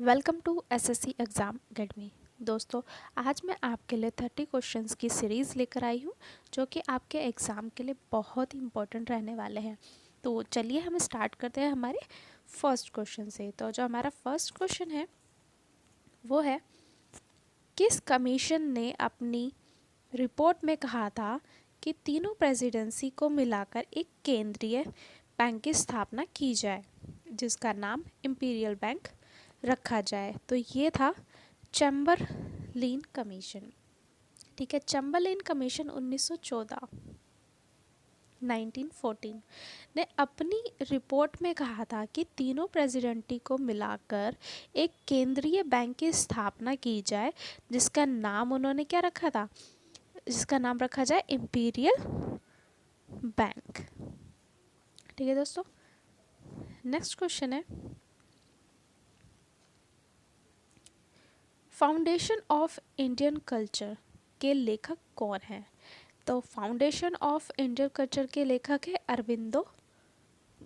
Welcome to SSC exam academy. दोस्तों, आज मैं आपके लिए 30 क्वेश्चंस की सीरीज़ लेकर आई हूँ जो कि आपके एग्ज़ाम के लिए बहुत ही इम्पोर्टेंट रहने वाले हैं। तो चलिए हम स्टार्ट करते हैं हमारे फर्स्ट क्वेश्चन से। तो जो हमारा फर्स्ट क्वेश्चन है वो है, किस कमीशन ने अपनी रिपोर्ट में कहा था कि तीनों प्रेसिडेंसी को मिलाकर एक केंद्रीय बैंक की स्थापना की जाए जिसका नाम इंपीरियल बैंक रखा जाए। तो ये था चैम्बरलिन कमीशन। ठीक है, चैम्बरलिन कमीशन 1914 ने अपनी रिपोर्ट में कहा था कि तीनों प्रेसिडेंटी को मिलाकर एक केंद्रीय बैंक की स्थापना की जाए जिसका नाम उन्होंने क्या रखा था, जिसका नाम रखा जाए इंपीरियल बैंक। ठीक है दोस्तों, नेक्स्ट क्वेश्चन है, फाउंडेशन ऑफ इंडियन कल्चर के लेखक कौन हैं? तो फाउंडेशन ऑफ इंडियन कल्चर के लेखक है अरविंदो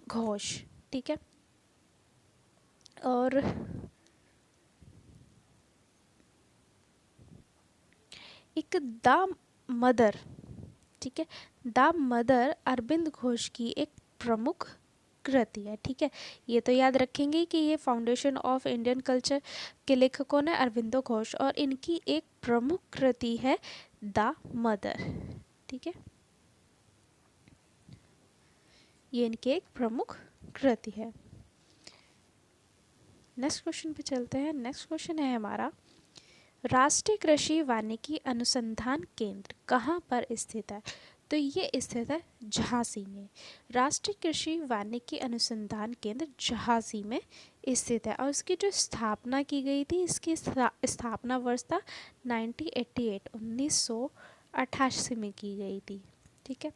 घोष। ठीक है, और एक द मदर, ठीक है, द मदर अरविंद घोष की एक प्रमुख कृति है। ठीक है, ये तो याद रखेंगे कि ये फाउंडेशन ऑफ इंडियन कल्चर के लेखक कौन है, अरविंदो घोष, और इनकी एक प्रमुख कृति है द मदर। ठीक है, ये इनकी एक प्रमुख कृति है। नेक्स्ट क्वेश्चन पे चलते हैं। नेक्स्ट क्वेश्चन है हमारा, राष्ट्रीय कृषि वानिकी अनुसंधान केंद्र कहाँ पर स्थित है? तो ये स्थित है झांसी में। राष्ट्रीय कृषि वानिकी अनुसंधान केंद्र झांसी में स्थित है और इसकी जो स्थापना की गई थी, इसकी स्थापना वर्ष था 1988 में की गई थी। ठीक है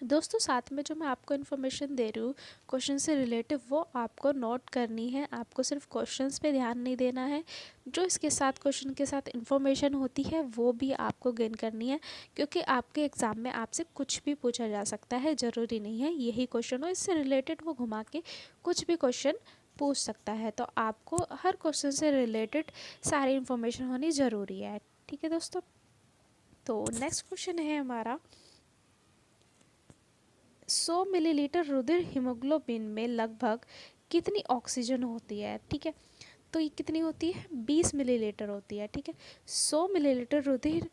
दोस्तों, साथ में जो मैं आपको इन्फॉर्मेशन दे रही हूँ क्वेश्चन से रिलेटिव, वो आपको नोट करनी है। आपको सिर्फ क्वेश्चंस पे ध्यान नहीं देना है, जो इसके साथ क्वेश्चन के साथ इन्फॉर्मेशन होती है वो भी आपको गेन करनी है, क्योंकि आपके एग्ज़ाम में आपसे कुछ भी पूछा जा सकता है। ज़रूरी नहीं है यही क्वेश्चन हो, इससे रिलेटेड वो घुमा के कुछ भी क्वेश्चन पूछ सकता है। तो आपको हर क्वेश्चन से रिलेटेड सारी इन्फॉर्मेशन होनी ज़रूरी है। ठीक है दोस्तों, तो नेक्स्ट क्वेश्चन है हमारा, 100 मिलीलीटर रुधिर हीमोग्लोबिन में लगभग कितनी ऑक्सीजन होती है? ठीक है, तो ये कितनी होती है, 20 मिलीलीटर होती है। ठीक है, 100 मिलीलीटर रुधिर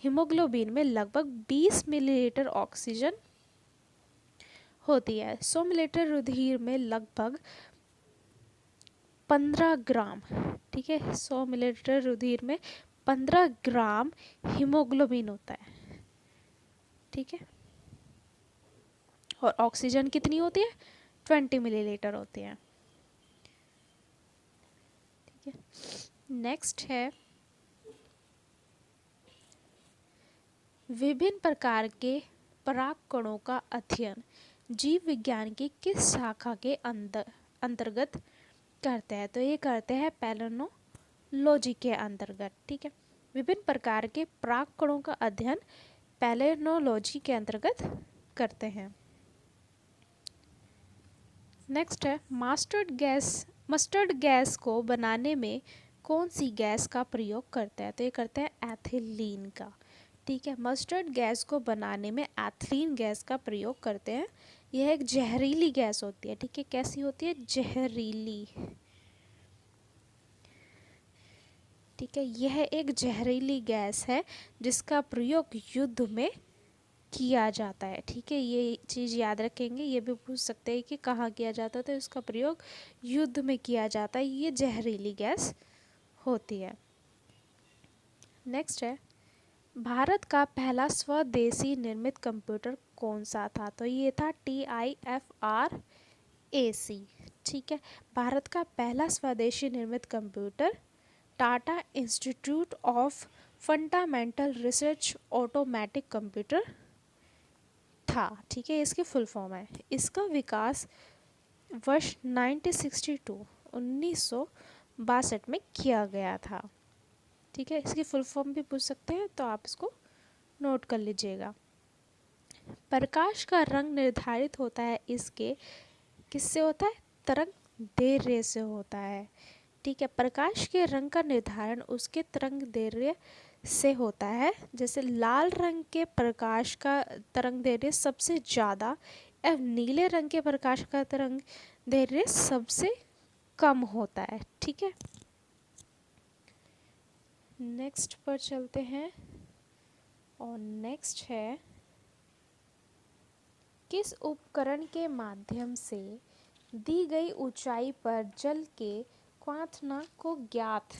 हीमोग्लोबिन में लगभग 20 मिलीलीटर ऑक्सीजन होती है। 100 मिलीलीटर रुधिर में लगभग 15 ग्राम, ठीक है, 100 मिलीलीटर रुधिर में 15 ग्राम हीमोग्लोबिन होता है। ठीक है, और ऑक्सीजन कितनी होती है, 20 मिलीलीटर होती है। ठीक है, नेक्स्ट है, विभिन्न प्रकार के पराग कणों का अध्ययन जीव विज्ञान की किस शाखा के अंतर्गत करते हैं? तो ये करते हैं पैलिनोलॉजी के अंतर्गत। ठीक है, विभिन्न प्रकार के पराग कणों का अध्ययन पैलिनोलॉजी के अंतर्गत करते हैं। नेक्स्ट है, मस्टर्ड गैस को बनाने में कौन सी गैस का प्रयोग करते हैं? तो ये करते हैं एथिलीन का। ठीक है, मस्टर्ड गैस को बनाने में एथिलीन गैस का प्रयोग करते हैं। यह एक जहरीली गैस होती है। ठीक है, कैसी होती है, जहरीली। ठीक है, यह एक जहरीली गैस है जिसका प्रयोग युद्ध में किया जाता है। ठीक है, ये चीज़ याद रखेंगे, ये भी पूछ सकते हैं कि कहाँ किया जाता है, तो इसका प्रयोग युद्ध में किया जाता है। ये जहरीली गैस होती है। नेक्स्ट है, भारत का पहला स्वदेशी निर्मित कंप्यूटर कौन सा था? तो ये था TIFRAC। ठीक है, भारत का पहला स्वदेशी निर्मित computer Tata institute of fundamental research automatic computer था। ठीक है, इसकी फुल फॉर्म है। इसका विकास वर्ष 1962 में किया गया था। ठीक है, इसकी फुल फॉर्म भी पूछ सकते हैं, तो आप इसको नोट कर लीजिएगा। प्रकाश का रंग निर्धारित होता है इसके किससे होता है, तरंग दैर्ध्य से होता है। ठीक है, प्रकाश के रंग का निर्धारण उसके तरंगदैर्घ्य से होता है। जैसे लाल रंग के प्रकाश का तरंगदैर्घ्य सबसे ज़्यादा एवं नीले रंग के प्रकाश का तरंगदैर्घ्य सबसे कम होता है। ठीक है, नेक्स्ट पर चलते हैं और नेक्स्ट है, किस उपकरण के माध्यम से दी गई ऊंचाई पर जल के क्वथनांक को ज्ञात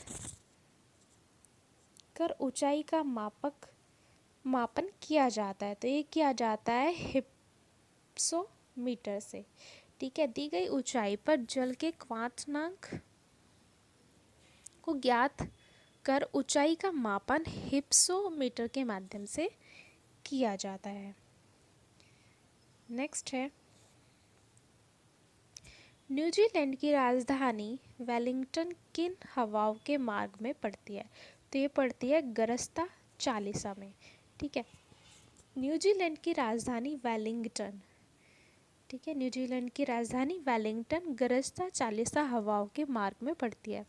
कर ऊंचाई का मापन किया जाता है? तो ये किया जाता है हिप्सोमीटर से। ठीक है, दी गई ऊंचाई पर जल के क्वथनांक को ज्ञात कर ऊंचाई का मापन हिप्सोमीटर के माध्यम से किया जाता है। नेक्स्ट है, न्यूजीलैंड की राजधानी वेलिंगटन किन हवाओं के मार्ग में पड़ती है? तो ये पड़ती है गरस्ता चालीसा में। ठीक है, न्यूजीलैंड की राजधानी वेलिंगटन, ठीक है, न्यूजीलैंड की राजधानी वेलिंगटन गरस्ता चालीसा हवाओं के मार्ग में पड़ती है।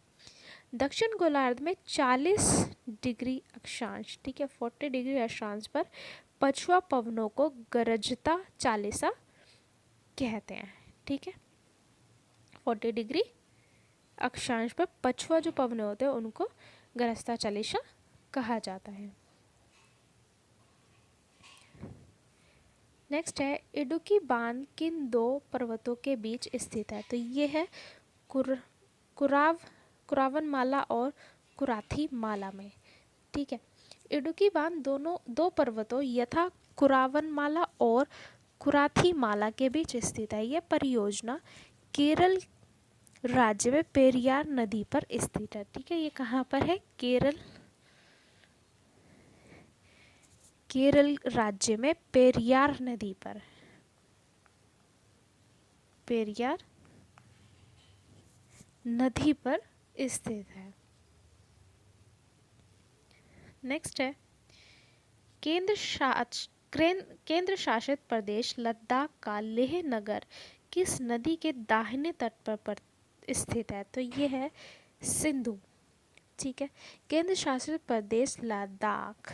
दक्षिण गोलार्ध में 40 डिग्री अक्षांश, ठीक है, 40 डिग्री अक्षांश पर पछुआ पवनों को गरजता चालीसा कहते हैं। ठीक है, 40 डिग्री अक्षांश पर पछुआ जो पवन होते हैं उनको गरजता चालीसा कहा जाता है। नेक्स्ट है, इडुक्की बांध किन दो पर्वतों के बीच स्थित है? तो ये है कुरावनमाला और कुराथी माला में। ठीक है, इडुक्की बांध दोनों दो पर्वतों यथा कुरावनमाला और कुराथी माला के बीच स्थित है। यह परियोजना केरल राज्य में पेरियार नदी पर स्थित है। ठीक है, ये कहाँ पर है? केरल राज्य में पेरियार नदी पर, पेरियार नदी पर स्थित है। नेक्स्ट है, केंद्र शासित प्रदेश लद्दाख का लेह नगर किस नदी के दाहिने तट पर स्थित है? तो ये है सिंधु। ठीक है, केंद्र शासित प्रदेश लद्दाख,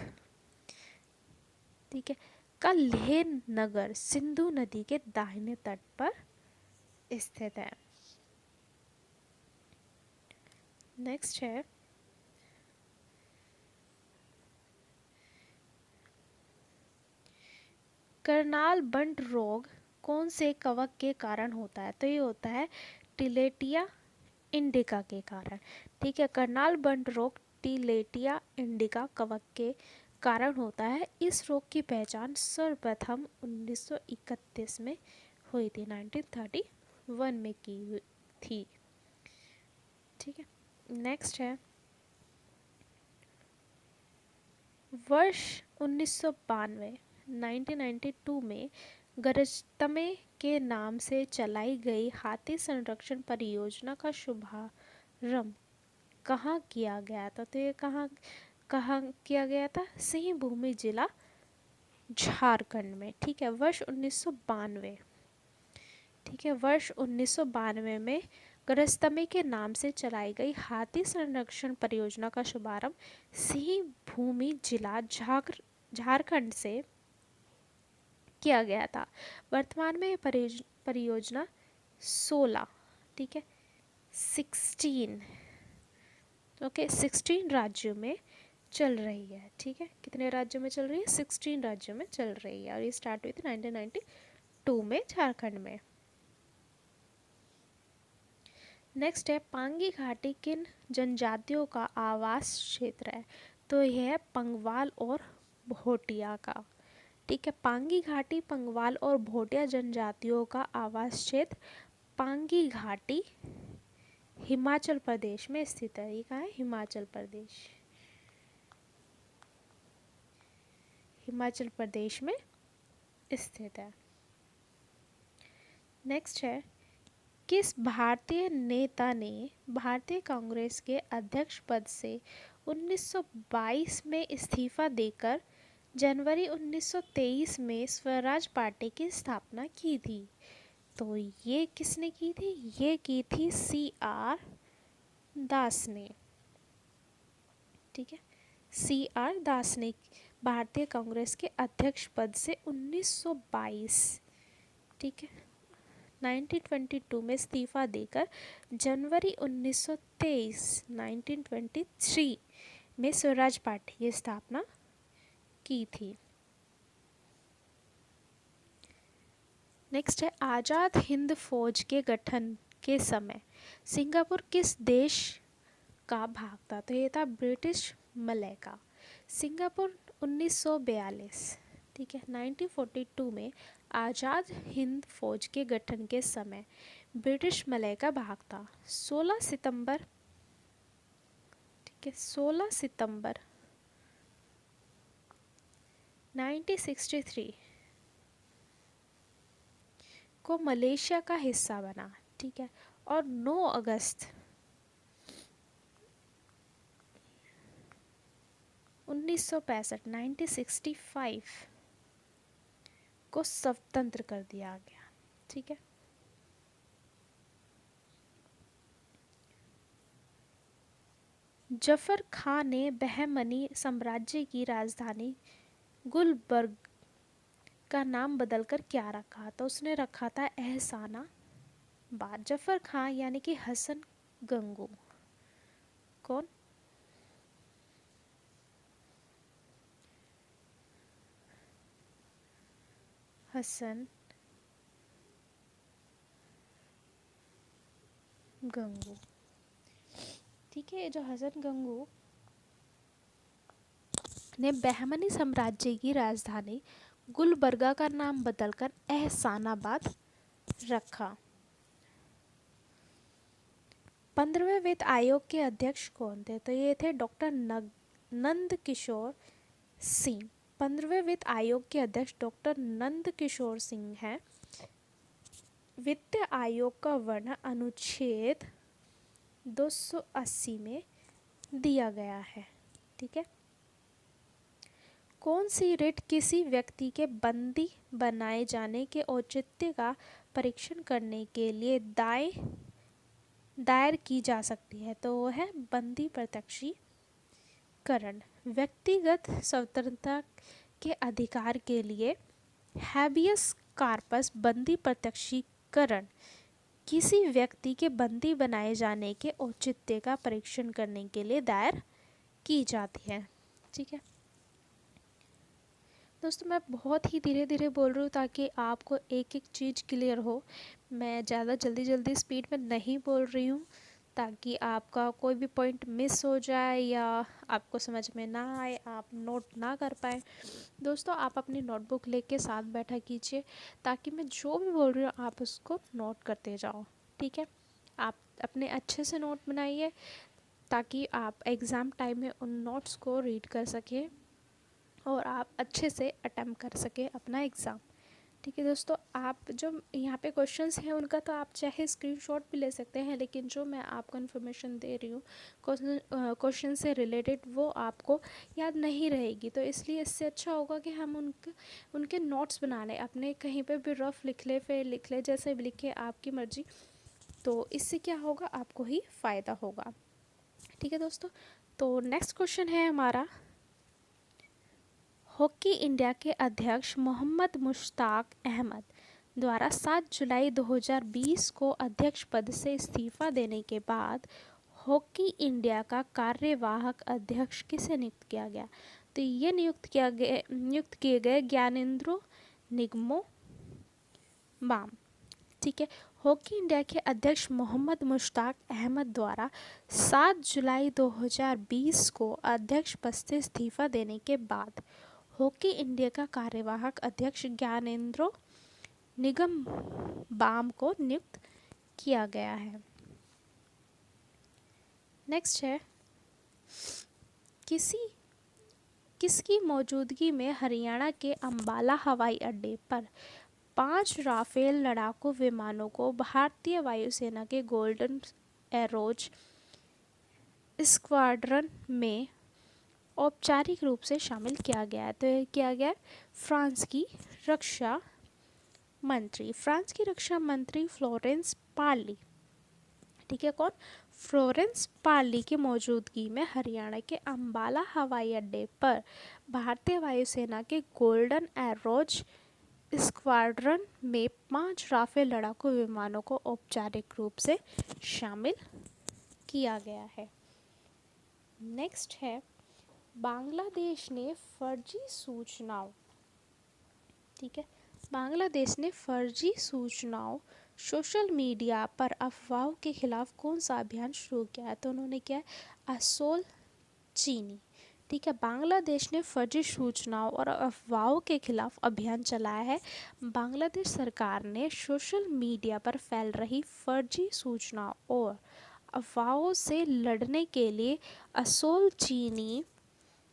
ठीक है, का लेह नगर सिंधु नदी के दाहिने तट पर स्थित है। नेक्स्ट है, करनाल बंट रोग कौन से कवक के कारण होता है? तो ये होता है टिलेटिया इंडिका के कारण। ठीक है, करनाल बंट रोग टिलेटिया इंडिका कवक के कारण होता है। इस रोग की पहचान सर्वप्रथम 1931 में हुई थी, 1931 में की हुई थी। ठीक है, नेक्स्ट है, वर्ष 1992 में गरजतमे के नाम से चलाई गई हाथी संरक्षण परियोजना का शुभारंभ कहाँ किया गया था? तो ये कहाँ कहाँ किया गया था? सिंहभूमि जिला झारखंड में। ठीक है, वर्ष 1992, ठीक है, वर्ष 1992 में गरजतमे के नाम से चलाई गई हाथी संरक्षण परियोजना का शुभारंभ सिंहभूमि जिला झारखंड से किया गया था। वर्तमान में परियोजना 16, ठीक है, 16 राज्यों में चल रही है। ठीक है, कितने राज्यों में चल रही है? 16 राज्यों में चल रही है और ये स्टार्ट हुई थी 1992 में झारखंड में। नेक्स्ट है, पांगी घाटी किन जनजातियों का आवास क्षेत्र है? तो यह है पंगवाल और भोटिया का। ठीक है, पांगी घाटी पंगवाल और भोटिया जनजातियों का आवास क्षेत्र पांगी घाटी हिमाचल प्रदेश में स्थित है। ये कहाँ है? हिमाचल प्रदेश, हिमाचल प्रदेश में स्थित है। नेक्स्ट है, किस भारतीय नेता ने भारतीय कांग्रेस के अध्यक्ष पद से 1922 में इस्तीफा देकर जनवरी 1923 में स्वराज पार्टी की स्थापना की थी? तो ये किसने की थी? ये की थी CR दास ने, ठीक है, CR दास ने भारतीय कांग्रेस के अध्यक्ष पद से 1922, ठीक है, 1922 में इस्तीफा देकर जनवरी 1923 1923 में स्वराज पार्टी की स्थापना की थी। नेक्स्ट है, आज़ाद हिंद फौज के गठन के समय सिंगापुर किस देश का भाग था? तो ये था ब्रिटिश मलय का। सिंगापुर 1942, ठीक है, 1942 में आज़ाद हिंद फौज के गठन के समय ब्रिटिश मलय का भाग था। 16 सितंबर, ठीक है, 16 सितंबर 1963 को मलेशिया का हिस्सा बना, ठीक है, और 9 अगस्त 1965 1965 को स्वतंत्र कर दिया गया, ठीक है। जफर खां ने बहमनी साम्राज्य की राजधानी गुलबर्ग का नाम बदलकर क्या रखा? तो उसने रखा था एहसानाबाद। जफर खां यानी कि हसन गंगू, कौन? हसन गंगू, ठीक है। जो हसन गंगू ने बहमनी साम्राज्य की राजधानी गुलबर्गा का नाम बदलकर एहसानाबाद रखा। 15वें वित्त आयोग के अध्यक्ष कौन थे? तो ये थे डॉक्टर नंद किशोर सिंह। 15वें वित्त आयोग के अध्यक्ष डॉक्टर नंद किशोर सिंह हैं। वित्त आयोग का वर्णन अनुच्छेद 280 में दिया गया है, ठीक है। कौन सी रिट किसी व्यक्ति के बंदी बनाए जाने के औचित्य का परीक्षण करने के लिए दायर की जा सकती है? तो वो है बंदी प्रत्यक्षीकरण। व्यक्तिगत स्वतंत्रता के अधिकार के लिए हैबियस कार्पस बंदी प्रत्यक्षीकरण किसी व्यक्ति के बंदी बनाए जाने के औचित्य का परीक्षण करने के लिए दायर की जाती है, ठीक है। दोस्तों मैं बहुत ही धीरे धीरे बोल रही हूँ ताकि आपको एक एक चीज़ क्लियर हो। मैं ज़्यादा जल्दी स्पीड में नहीं बोल रही हूँ ताकि आपका कोई भी पॉइंट मिस हो जाए या आपको समझ में ना आए, आप नोट ना कर पाए। दोस्तों आप अपनी नोटबुक लेके साथ बैठा कीजिए ताकि मैं जो भी बोल रही हूँ आप उसको नोट करते जाओ, ठीक है। आप अपने अच्छे से नोट बनाइए ताकि आप एग्ज़ाम टाइम में उन नोट्स को रीड कर सकें और आप अच्छे से अटेम्प्ट कर सकें अपना एग्ज़ाम, ठीक है। दोस्तों आप जो यहाँ पे क्वेश्चंस हैं उनका तो आप चाहे स्क्रीनशॉट भी ले सकते हैं, लेकिन जो मैं आपको इन्फॉर्मेशन दे रही हूँ क्वेश्चन से रिलेटेड वो आपको याद नहीं रहेगी। तो इसलिए इससे अच्छा होगा कि हम उनके नोट्स बना लें, अपने कहीं पे भी रफ लिख ले, फिर लिख ले, जैसे भी लिखे आपकी मर्ज़ी। तो इससे क्या होगा, आपको ही फ़ायदा होगा, ठीक है दोस्तों। तो नेक्स्ट क्वेश्चन है हमारा, हॉकी इंडिया के अध्यक्ष मोहम्मद मुश्ताक अहमद द्वारा 7 जुलाई 2020 को अध्यक्ष पद से इस्तीफा देने के बाद हॉकी इंडिया का कार्यवाहक अध्यक्ष किसे नियुक्त किया गया? तो ये नियुक्त किए गए ज्ञानेंद्रो निगमो बाम, ठीक है। हॉकी इंडिया के अध्यक्ष मोहम्मद मुश्ताक अहमद द्वारा 7 जुलाई 2020 को अध्यक्ष पद से इस्तीफा देने के बाद हॉकी इंडिया का कार्यवाहक अध्यक्ष ज्ञानेंद्रो निगम बाम को नियुक्त किया गया है। नेक्स्ट है, किसकी मौजूदगी में हरियाणा के अंबाला हवाई अड्डे पर 5 राफेल लड़ाकू विमानों को भारतीय वायुसेना के गोल्डन एरोज स्क्वाड्रन में औपचारिक रूप से शामिल किया गया है? तो यह किया गया फ्रांस की रक्षा मंत्री फ्लोरेंस पार्ली, ठीक है, कौन? फ्लोरेंस पार्ली की मौजूदगी में हरियाणा के अंबाला हवाई अड्डे पर भारतीय वायुसेना के गोल्डन एरोज स्क्वाड्रन में 5 राफेल लड़ाकू विमानों को औपचारिक रूप से शामिल किया गया है। नेक्स्ट है, बांग्लादेश ने फर्जी सूचनाओं, ठीक है, बांग्लादेश ने फर्जी सूचनाओं, सोशल मीडिया पर अफवाहों के खिलाफ कौन सा अभियान शुरू किया है? तो उन्होंने किया है असोल चीनी, ठीक है। बांग्लादेश ने फर्जी सूचनाओं और अफवाहों के खिलाफ अभियान चलाया है। बांग्लादेश सरकार ने सोशल मीडिया पर फैल रही फर्जी सूचनाओं और अफवाहों से लड़ने के लिए असोल चीनी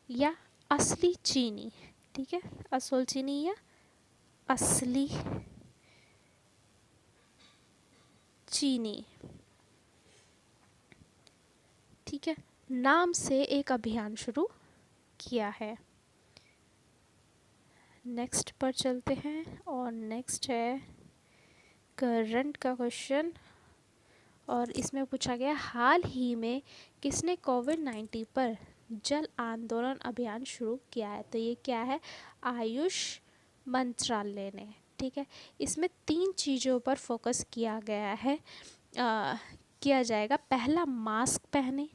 या असली चीनी, ठीक है, असोल चीनी या असली चीनी, ठीक है, नाम से एक अभियान शुरू किया है। नेक्स्ट पर चलते हैं और नेक्स्ट है करंट का क्वेश्चन और इसमें पूछा गया हाल ही में किसने कोविड-19 पर जल आंदोलन अभियान शुरू किया है? तो ये क्या है? आयुष मंत्रालय ने, ठीक है। इसमें 3 चीज़ों पर फोकस किया गया है, किया जाएगा। पहला, मास्क पहने,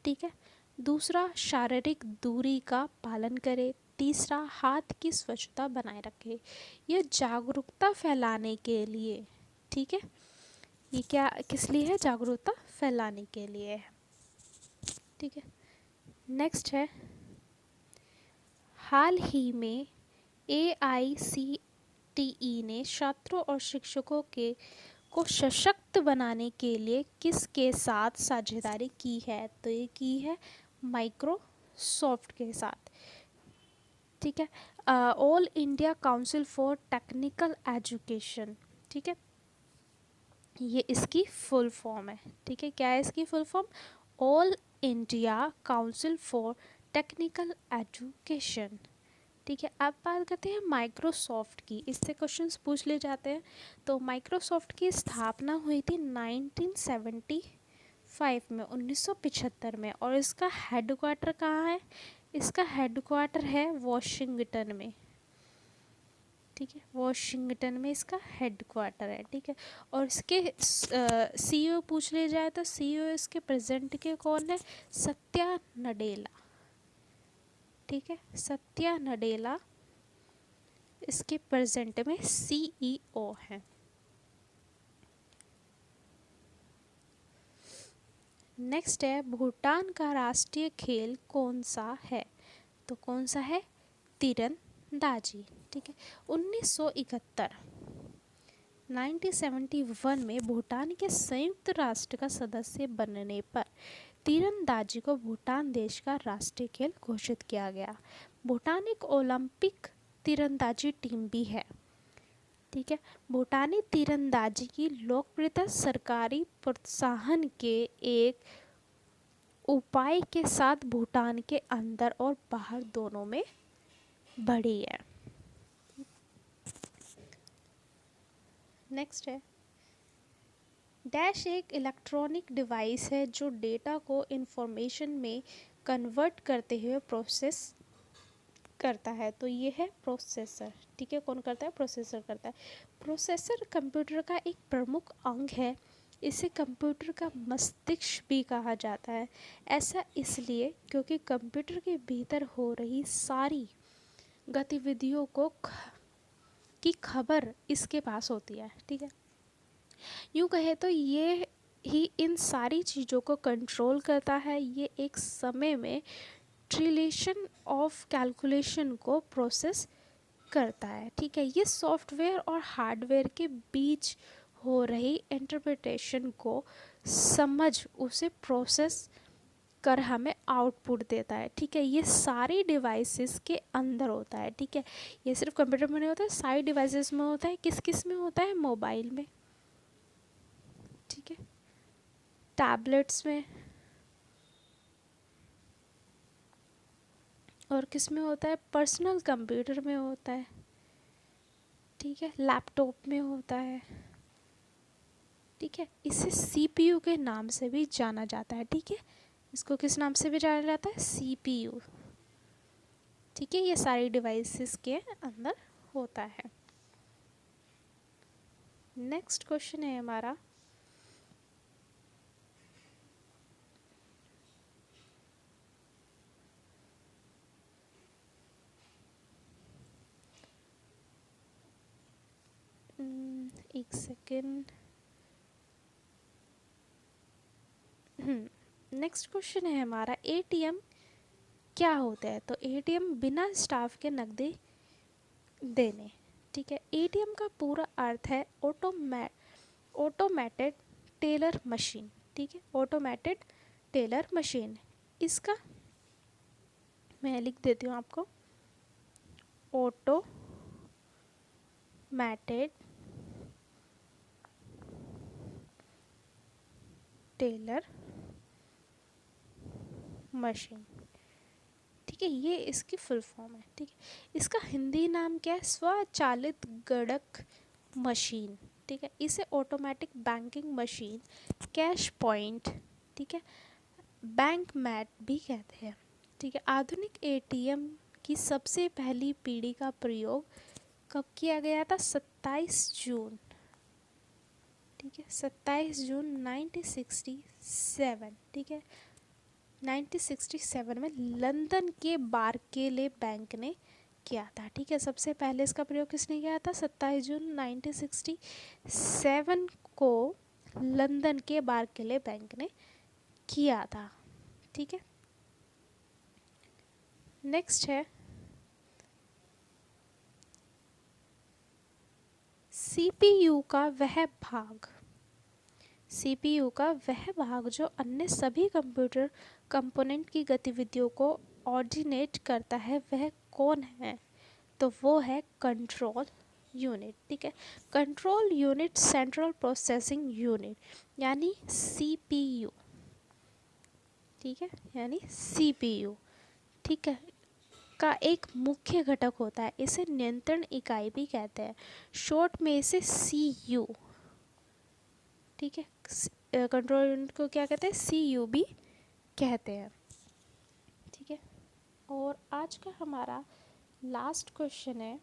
ठीक है। दूसरा, शारीरिक दूरी का पालन करें। तीसरा, हाथ की स्वच्छता बनाए रखें। यह जागरूकता फैलाने के लिए, ठीक है, ये क्या किस लिए है? जागरूकता फैलाने के लिए है, ठीक है। नेक्स्ट है, हाल ही में AICTE ने छात्रों और शिक्षकों के को सशक्त बनाने के लिए किसके साथ साझेदारी की है? तो ये की है माइक्रोसॉफ्ट के साथ, ठीक है। All India council for technical education, ठीक है, ये इसकी फुल फॉर्म है, ठीक है। क्या है इसकी full form? All India council for technical education, ठीक है। अब बात करते हैं माइक्रोसॉफ्ट की, इससे क्वेश्चंस पूछ ले जाते हैं। तो माइक्रोसॉफ्ट की स्थापना हुई थी 1975 में, 1975 में, और इसका हेडक्वार्टर कहाँ है? इसका हेडक्वार्टर है वॉशिंगटन में, ठीक है, वॉशिंगटन में इसका हेडक्वार्टर है, ठीक है। और इसके CEO पूछ ले जाए तो CEO इसके प्रेजेंट के कौन है? सत्या नडेला, ठीक है, सत्या नडेला इसके प्रेजेंट में CEO हैं। नेक्स्ट है, भूटान का राष्ट्रीय खेल कौन सा है? तो कौन सा है? तीरंदाजी, ठीक है। 1971 में भूटान के संयुक्त राष्ट्र का सदस्य बनने पर तीरंदाजी को भूटान देश का राष्ट्रीय खेल घोषित किया गया। भूटान एक ओलंपिक तीरंदाजी टीम भी है, ठीक है। भूटानी तीरंदाजी की लोकप्रियता सरकारी प्रोत्साहन के एक उपाय के साथ भूटान के अंदर और बाहर दोनों में बढ़ी है। नेक्स्ट है, डैश एक इलेक्ट्रॉनिक डिवाइस है जो डेटा को इंफॉर्मेशन में कन्वर्ट करते हुए प्रोसेस करता है। तो ये है प्रोसेसर, ठीक है। कौन करता है? प्रोसेसर करता है। प्रोसेसर कंप्यूटर का एक प्रमुख अंग है। इसे कंप्यूटर का मस्तिष्क भी कहा जाता है। ऐसा इसलिए क्योंकि कंप्यूटर के भीतर हो रही सारी गतिविधियों की खबर इसके पास होती है, ठीक है। यूँ कहे तो ये ही इन सारी चीज़ों को कंट्रोल करता है। ये एक समय में ट्रिलियन ऑफ कैलकुलेशन को प्रोसेस करता है, ठीक है। ये सॉफ्टवेयर और हार्डवेयर के बीच हो रही इंटरप्रिटेशन को समझ उसे प्रोसेस कर हमें आउटपुट देता है, ठीक है। ये सारी डिवाइसेस के अंदर होता है, ठीक है। ये सिर्फ कंप्यूटर में नहीं होता है, सारी डिवाइसेस में होता है। किस किस में होता है? मोबाइल में, ठीक है, टैबलेट्स में, और किस में होता है? पर्सनल कंप्यूटर में होता है, ठीक है, लैपटॉप में होता है, ठीक है। इसे सीपीयू के नाम से भी जाना जाता है। ठीक है, इसको किस नाम से भी जाना जाता है? सीपीयू। ठीक है, ये सारी डिवाइसेस के अंदर होता है। नेक्स्ट क्वेश्चन है हमारा, एक सेकेंड। नेक्स्ट क्वेश्चन है हमारा, एटीएम क्या होता है? तो एटीएम बिना स्टाफ के नकदी देने। ठीक है, एटीएम का पूरा अर्थ है ऑटोमेटेड टेलर मशीन। ठीक है, ऑटोमेटेड टेलर मशीन। इसका मैं लिख देती हूँ आपको, ऑटोमेटेड टेलर मशीन। ठीक है, ये इसकी फुल फॉर्म है। ठीक है, इसका हिंदी नाम क्या है? स्वचालित गणक मशीन। ठीक है, इसे automatic banking machine, cash point, ठीक है, बैंक मैट भी कहते हैं। ठीक है, आधुनिक एटीएम की सबसे पहली पीढ़ी का प्रयोग कब किया गया था? 27 जून। ठीक है, 27 जून 1967। ठीक है, 1967 में लंदन के बार्कले बैंक ने किया था। ठीक है, सबसे पहले इसका प्रयोग किसने किया था? 27 जून 1967 को लंदन के बार्कले बैंक ने किया था। ठीक है, नेक्स्ट है सीपीयू का वह भाग। सीपीयू का वह भाग जो अन्य सभी कंप्यूटर कंपोनेंट की गतिविधियों को ऑर्डिनेट करता है, वह कौन है? तो वो है कंट्रोल यूनिट। ठीक है, control unit, central processing unit, यानी सीपीयू। ठीक है, यानी सीपीयू, ठीक है, का एक मुख्य घटक होता है। इसे नियंत्रण इकाई भी कहते हैं, शॉर्ट में इसे सीयू। ठीक है, कंट्रोल यूनिट को क्या कहते हैं? सीयू भी कहते हैं। ठीक है, और आज का हमारा लास्ट क्वेश्चन है,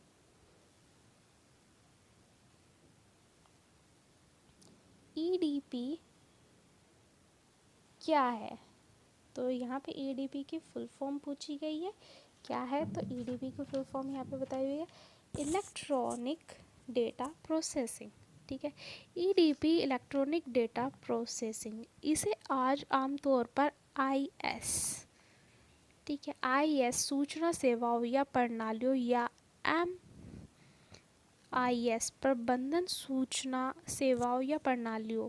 ईडीपी क्या है? तो यहाँ पे ईडीपी की फुल फॉर्म पूछी गई है, क्या है? तो ईडीपी की फुल फॉर्म यहाँ पे बताई हुई है, इलेक्ट्रॉनिक डेटा प्रोसेसिंग। ठीक है, ईडीपी इलेक्ट्रॉनिक डेटा प्रोसेसिंग, इसे आज आमतौर पर आईएस, ठीक है, आईएस सूचना सेवाओं या प्रणालियों, या एम आईएस प्रबंधन सूचना सेवाओं या प्रणालियों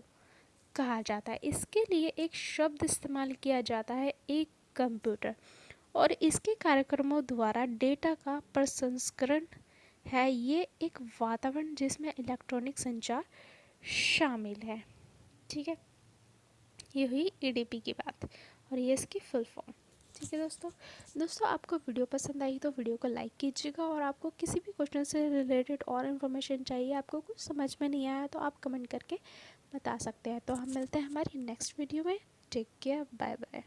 कहा जाता है। इसके लिए एक शब्द इस्तेमाल किया जाता है, एक कंप्यूटर, और इसके कार्यक्रमों द्वारा डेटा का प्रसंस्करण है। ये एक वातावरण जिसमें इलेक्ट्रॉनिक संचार शामिल है। ठीक है, ये हुई ईडीपी की बात, और ये इसकी फुल फॉर्म। ठीक है दोस्तों आपको वीडियो पसंद आई तो वीडियो को लाइक कीजिएगा, और आपको किसी भी क्वेश्चन से रिलेटेड और इन्फॉर्मेशन चाहिए, आपको कुछ समझ में नहीं आया तो आप कमेंट करके बता सकते हैं। तो हम मिलते हैं हमारी नेक्स्ट वीडियो में। Take care, bye bye.